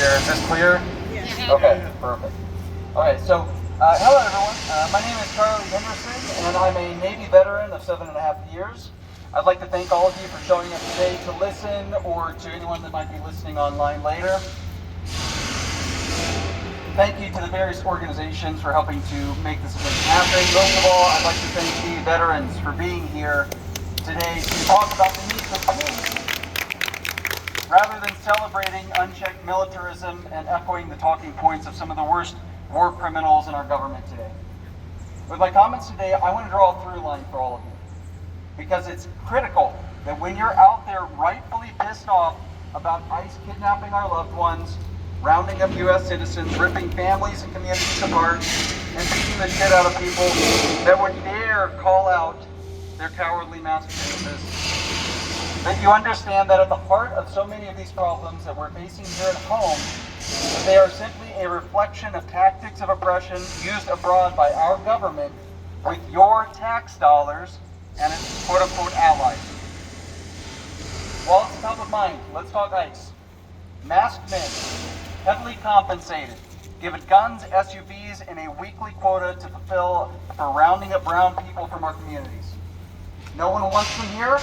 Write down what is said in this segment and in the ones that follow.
share. Is this clear? Yes. Okay, perfect. Okay, so hello everyone. My name is Henderson, and I'm a Navy veteran of 7.5 years. I'd like to thank all of you for showing up today to listen, or to anyone that might be listening online later. Thank you to the various organizations for helping to make this event happen. Most of all, I'd like to thank the veterans for being here today to talk about the needs of community, rather than celebrating unchecked militarism and echoing the talking points of some of the worst war criminals in our government today. With my comments today, I want to draw a through line for all of you, because it's critical that when you're out there rightfully pissed off about ICE kidnapping our loved ones, rounding up U.S. citizens, ripping families and communities apart, and beating the shit out of people that would dare call out their cowardly mass exodus, that you understand that at the heart of so many of these problems that we're facing here at home, they are simply a reflection of tactics of oppression used abroad by our government with your tax dollars and its quote-unquote allies. While it's top of mind, let's talk ICE. Masked men, heavily compensated, given guns, SUVs, and a weekly quota to fulfill for rounding up brown people from our communities. No one wants them here.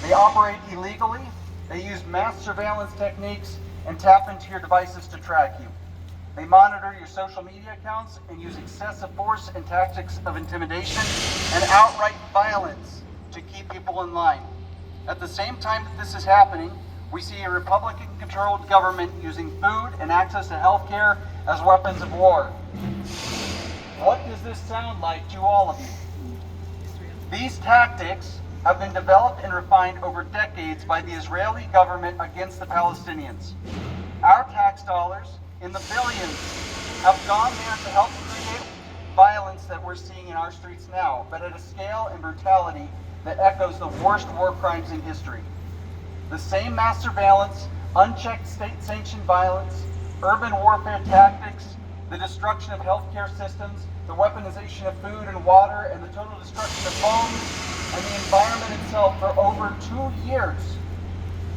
They operate illegally. They use mass surveillance techniques and tap into your devices to track you. They monitor your social media accounts and use excessive force and tactics of intimidation and outright violence to keep people in line. At the same time that this is happening, we see a Republican-controlled government using food and access to health care as weapons of war. What does this sound like to all of you? These tactics have been developed and refined over decades by the Israeli government against the Palestinians. Our tax dollars, in the billions, have gone there to help create violence that we're seeing in our streets now, but at a scale and brutality that echoes the worst war crimes in history. The same mass surveillance, unchecked state-sanctioned violence, urban warfare tactics, the destruction of healthcare systems, the weaponization of food and water, and the total destruction of homes and the environment itself for over 2 years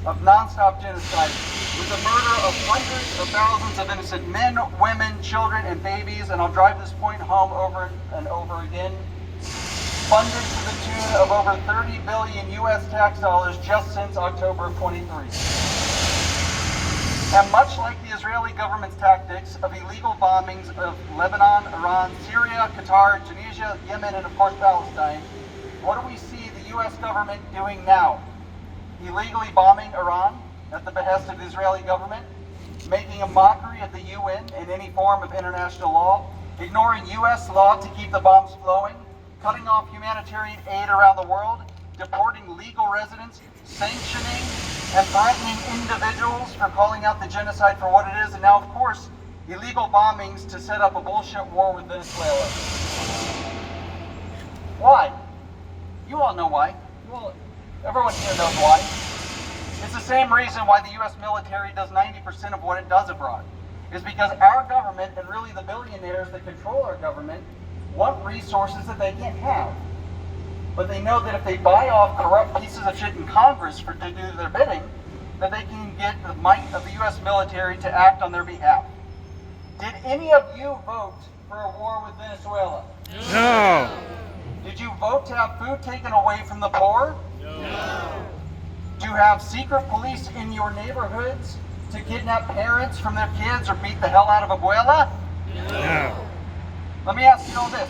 of nonstop genocide, with the murder of hundreds of thousands of innocent men, women, children, and babies, and I'll drive this point home over and over again, funded to the tune of over 30 billion U.S. tax dollars just since October of 23. And much like the Israeli government's tactics of illegal bombings of Lebanon, Iran, Syria, Qatar, Tunisia, Yemen, and of course Palestine, what do we see the U.S. government doing now? Illegally bombing Iran at the behest of the Israeli government, making a mockery of the UN and any form of international law, ignoring U.S. law to keep the bombs flowing, cutting off humanitarian aid around the world, deporting legal residents, sanctioning and threatening individuals for calling out the genocide for what it is, and now, of course, illegal bombings to set up a bullshit war with Venezuela. Why? You all know why. Everyone here knows why. It's the same reason why the U.S. military does 90% of what it does abroad. It's because our government, and really the billionaires that control our government, want resources that they can't have. But they know that if they buy off corrupt pieces of shit in Congress to do their bidding, that they can get the might of the U.S. military to act on their behalf. Did any of you vote for a war with Venezuela? No. Did you vote to have food taken away from the poor? No. To have secret police in your neighborhoods to kidnap parents from their kids or beat the hell out of abuela? No. Let me ask you all this.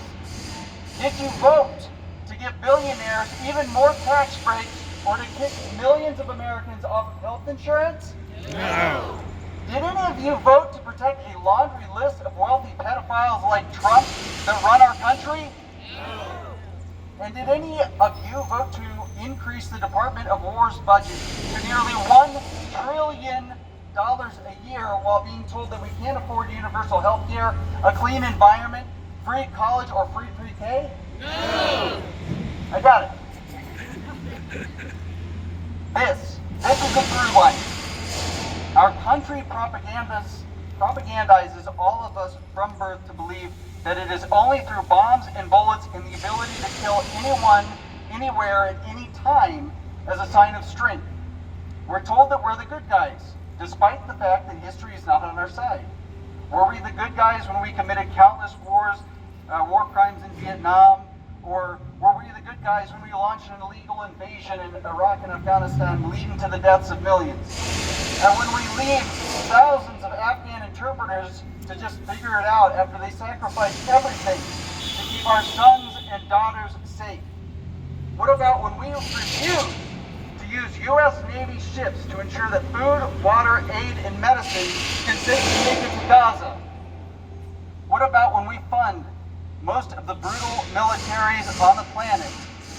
Did you vote to give billionaires even more tax breaks or to kick millions of Americans off of health insurance? No. Did any of you vote to protect a laundry list of wealthy pedophiles like Trump that run our country? No. And did any of you vote to increase the Department of War's budget to nearly $1 trillion a year while being told that we can't afford universal health care, a clean environment, free college, or free pre-K? No. I got it. This is the through line. Our country propagandizes all of us from birth to believe that it is only through bombs and bullets and the ability to kill anyone, anywhere, at any time as a sign of strength. We're told that we're the good guys, despite the fact that history is not on our side? Were we the good guys when we committed countless war crimes in Vietnam? Or were we the good guys when we launched an illegal invasion in Iraq and Afghanistan, leading to the deaths of millions? And when we leave thousands of Afghan interpreters to just figure it out after they sacrificed everything to keep our sons and daughters safe? What about when we refuse to use U.S. Navy ships to ensure that food, water, aid, and medicine can safely make it to Gaza? What about when we fund most of the brutal militaries on the planet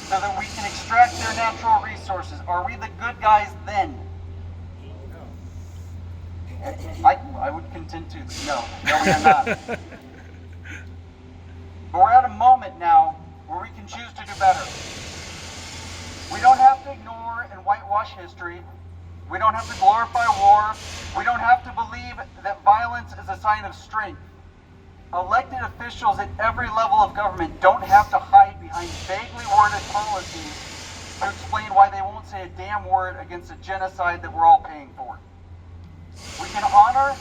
so that we can extract their natural resources? Are we the good guys then? I would contend to. No, we are not. But we're at a moment now where we can choose to do better. We don't have to ignore and whitewash history. We don't have to glorify war. We don't have to believe that violence is a sign of strength. Elected officials at every level of government don't have to hide behind vaguely worded policies to explain why they won't say a damn word against a genocide that we're all paying for. We can honor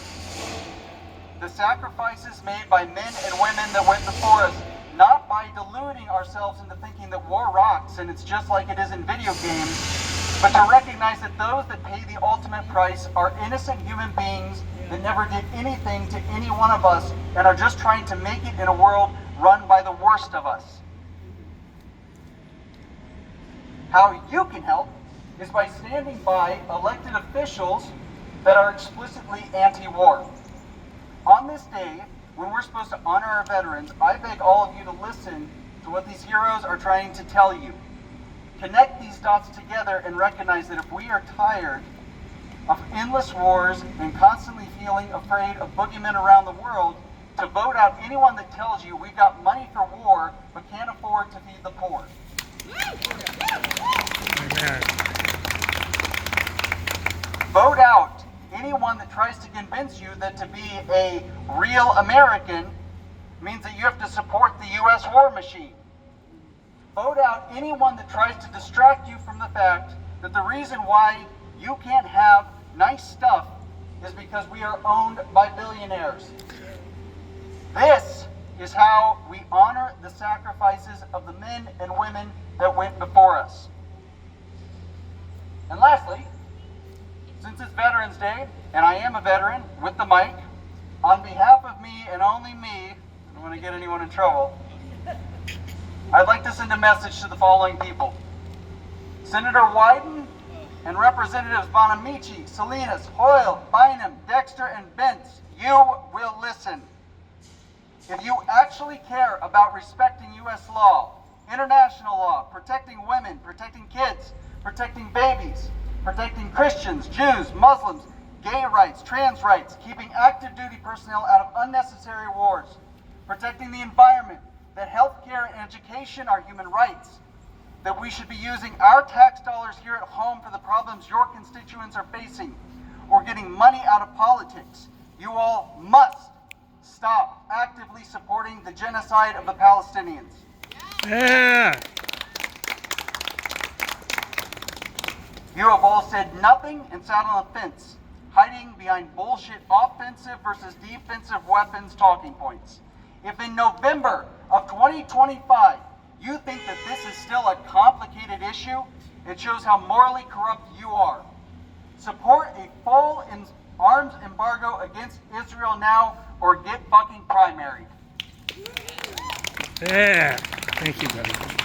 the sacrifices made by men and women that went before us, not by deluding ourselves into thinking that war rocks and it's just like it is in video games, but to recognize that those that pay the ultimate price are innocent human beings that never did anything to any one of us and are just trying to make it in a world run by the worst of us. How you can help is by standing by elected officials that are explicitly anti-war. On this day, when we're supposed to honor our veterans, I beg all of you to listen to what these heroes are trying to tell you. Connect these dots together and recognize that if we are tired of endless wars and constantly feeling afraid of boogeymen around the world, to vote out anyone that tells you we've got money for war but can't afford to feed the poor. Amen. Vote out anyone that tries to convince you that to be a real American means that you have to support the U.S. war machine. Vote out anyone that tries to distract you from the fact that the reason why you can't have nice stuff is because we are owned by billionaires. This is how we honor the sacrifices of the men and women that went before us. And lastly, since it's Veterans Day, and I am a veteran with the mic, on behalf of me and only me, I don't want to get anyone in trouble, I'd like to send a message to the following people. Senator Wyden and Representatives Bonamici, Salinas, Hoyle, Bynum, Dexter, and Bentz, you will listen. If you actually care about respecting U.S. law, international law, protecting women, protecting kids, protecting babies, protecting Christians, Jews, Muslims, gay rights, trans rights, keeping active duty personnel out of unnecessary wars, protecting the environment, that healthcare and education are human rights, that we should be using our tax dollars here at home for the problems your constituents are facing, or getting money out of politics, you all must stop actively supporting the genocide of the Palestinians. Yeah. You have all said nothing and sat on the fence, hiding behind bullshit offensive versus defensive weapons talking points. If in November of 2025 you think that this is still a complicated issue, it shows how morally corrupt you are. Support a full arms embargo against Israel now, or get fucking primaried. Yeah. Thank you, buddy.